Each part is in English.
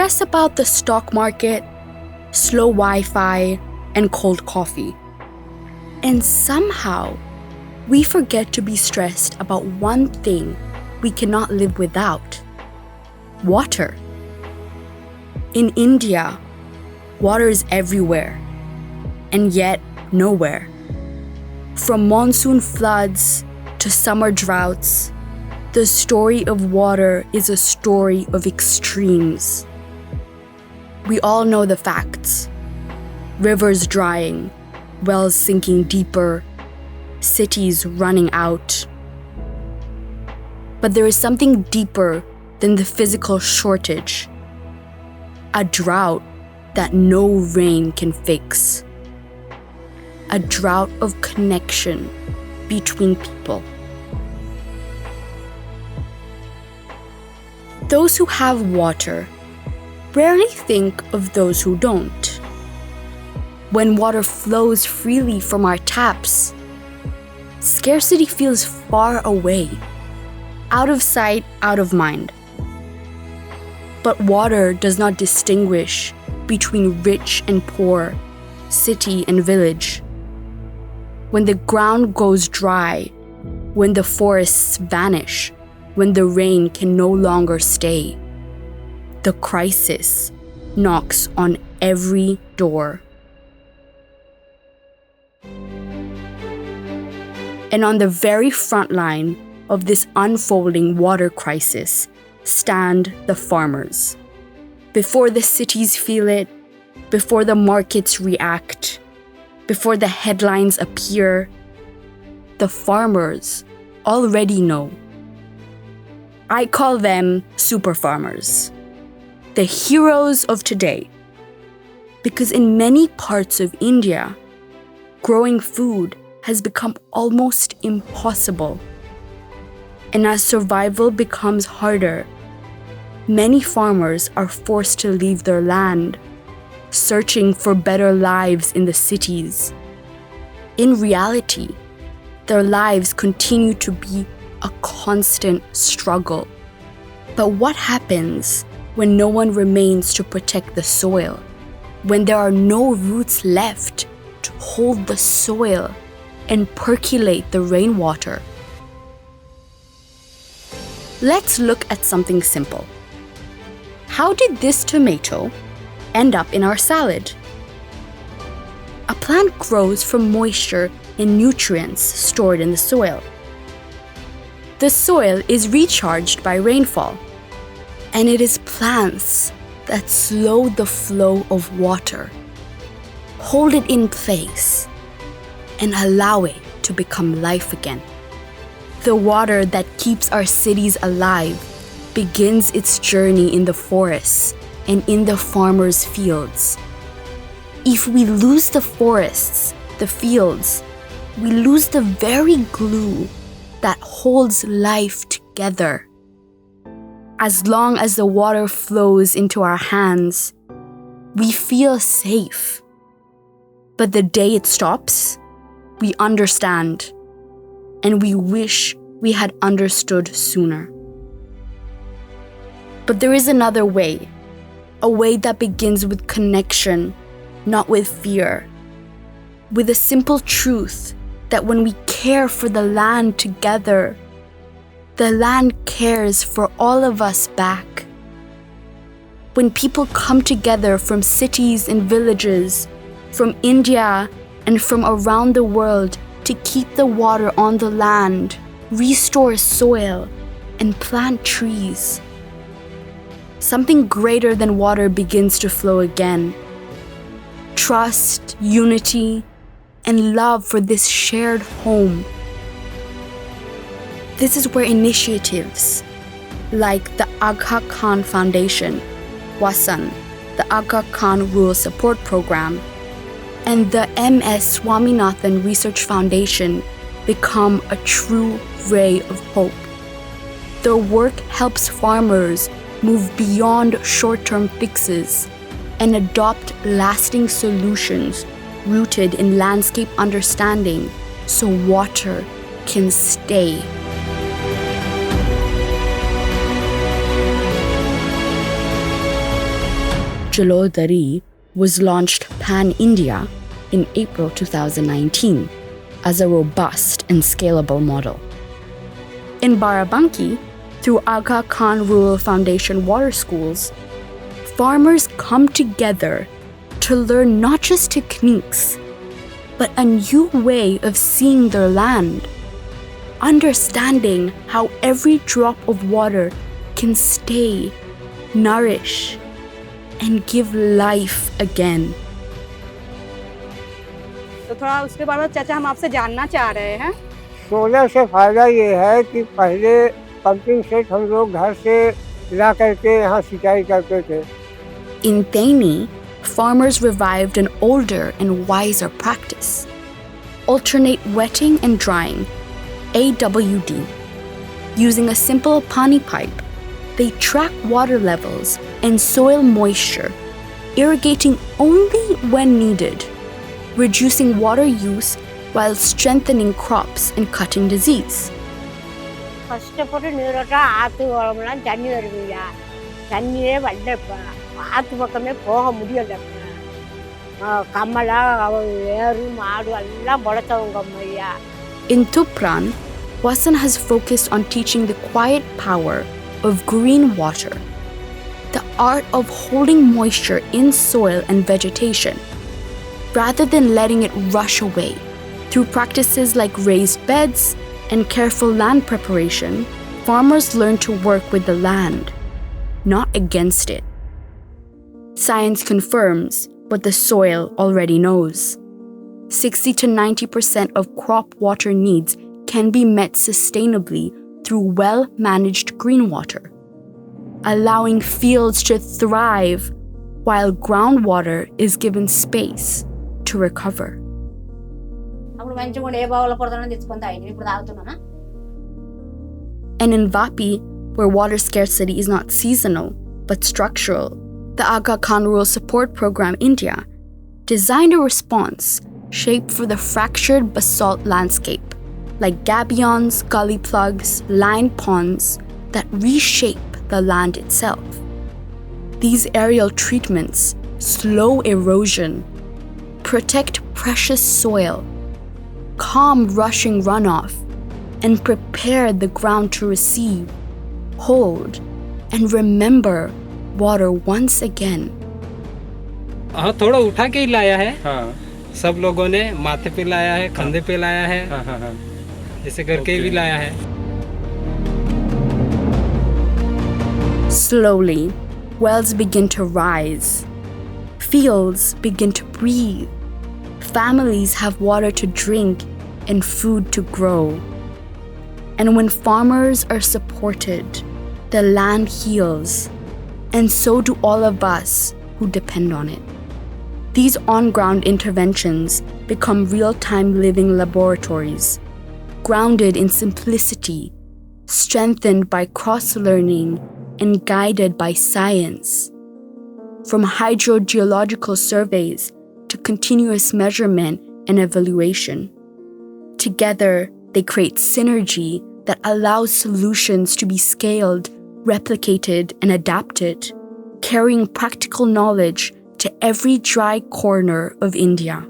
stress about the stock market, slow Wi-Fi, and cold coffee. And somehow, we forget to be stressed about one thing we cannot live without: water. In India, water is everywhere, and yet nowhere. From monsoon floods to summer droughts, the story of water is a story of extremes. We all know the facts: rivers drying, wells sinking deeper, cities running out. But there is something deeper than the physical shortage: a drought that no rain can fix. A drought of connection between people. Those who have water rarely think of those who don't. When water flows freely from our taps, scarcity feels far away, out of sight, out of mind. But water does not distinguish between rich and poor, city and village. When the ground goes dry, when the forests vanish, when the rain can no longer stay, the crisis knocks on every door. And on the very front line of this unfolding water crisis stand the farmers. Before the cities feel it, before the markets react, before the headlines appear, the farmers already know. I call them super farmers, the heroes of today. Because in many parts of India, growing food has become almost impossible. And as survival becomes harder, many farmers are forced to leave their land, searching for better lives in the cities. In reality, their lives continue to be a constant struggle. But what happens when no one remains to protect the soil? When there are no roots left to hold the soil and percolate the rainwater? Let's look at something simple. How did this tomato end up in our salad? A plant grows from moisture and nutrients stored in the soil. The soil is recharged by rainfall, and it is plants that slow the flow of water, hold it in place, and allow it to become life again. The water that keeps our cities alive begins its journey in the forests and in the farmers' fields. If we lose the forests, the fields, we lose the very glue that holds life together. As long as the water flows into our hands, we feel safe. But the day it stops, we understand, and we wish we had understood sooner. But there is another way, a way that begins with connection, not with fear, with a simple truth that when we care for the land together, the land cares for all of us back. When people come together from cities and villages, from India and from around the world to keep the water on the land, restore soil, and plant trees, something greater than water begins to flow again. Trust, unity, and love for this shared home. This is where initiatives like the Aga Khan Foundation, Wasan, the Aga Khan Rural Support Program, and the M.S. Swaminathan Research Foundation become a true ray of hope. Their work helps farmers move beyond short-term fixes and adopt lasting solutions rooted in landscape understanding so water can stay. Jalodhari was launched pan-India in April 2019 as a robust and scalable model. In Barabanki, through Aga Khan Rural Foundation water schools, farmers come together to learn not just techniques, but a new way of seeing their land, understanding how every drop of water can stay, nourish, and give life again. तो थोड़ा उसके बारे में चाचा हम आपसे जानना चाह रहे हैं। सोलर से फायदा ये है कि पहले पंपिंग सेट हम लोग घर से ला करके यहाँ सिंचाई करते थे। In Thaini, farmers revived an older and wiser practice. Alternate wetting and drying, AWD. Using a simple pani pipe, they track water levels and soil moisture, irrigating only when needed, reducing water use while strengthening crops and cutting disease. கஷ்டப்பட்டு நீரோட்டா ஆற்று உடம்புலாம் தண்ணி வருதுங்க, தண்ணியே வரலப்பா, ஆற்று பக்கமே போக முடியலப்பா. கம்மலா ஏறு மாடு எல்லாம் பொழைச்சவங்க ஐயா. In Tupran, Wasan has focused on teaching the quiet power of green water, the art of holding moisture in soil and vegetation, rather than letting it rush away. Through practices like raised beds and careful land preparation, farmers learn to work with the land, not against it. Science confirms what the soil already knows. 60 to 90% of crop water needs can be met sustainably through well-managed green water, allowing fields to thrive while groundwater is given space to recover. And in Vapi, where water scarcity is not seasonal but structural, the Aga Khan Rural Support Program India designed a response shaped for the fractured basalt landscape, like gabions, gully plugs, lined ponds that reshape the land itself. These aerial treatments slow erosion, protect precious soil, calm rushing runoff, and prepare the ground to receive, hold, and remember water once again. हाँ, थोड़ा उठा के ही लाया है। हाँ। सब लोगों ने माथे पे लाया है, कंधे पे लाया है। हाँ, हाँ, हाँ। ऐसे करके भी लाया है। Slowly, wells begin to rise. Fields begin to breathe. Families have water to drink and food to grow. And when farmers are supported, the land heals, and so do all of us who depend on it. These on-ground interventions become real-time living laboratories, grounded in simplicity, strengthened by cross-learning, and guided by science. From hydrogeological surveys to continuous measurement and evaluation. Together, they create synergy that allows solutions to be scaled, replicated, and adapted, carrying practical knowledge to every dry corner of India.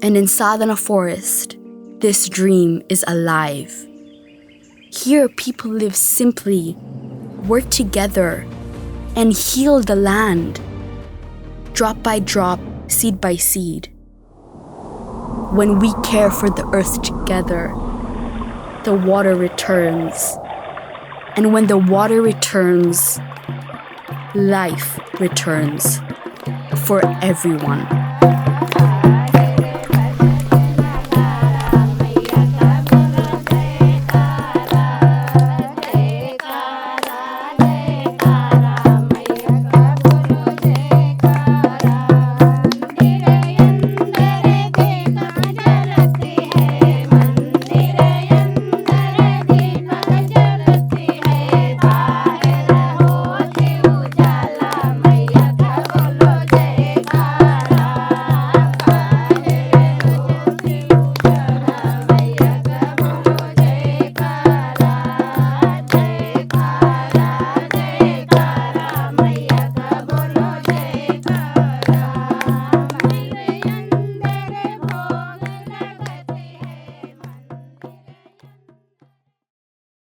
And in Sadhana Forest, this dream is alive. Here, people live simply, work together, and heal the land, drop by drop, seed by seed. When we care for the earth together, the water returns. And when the water returns, life returns for everyone.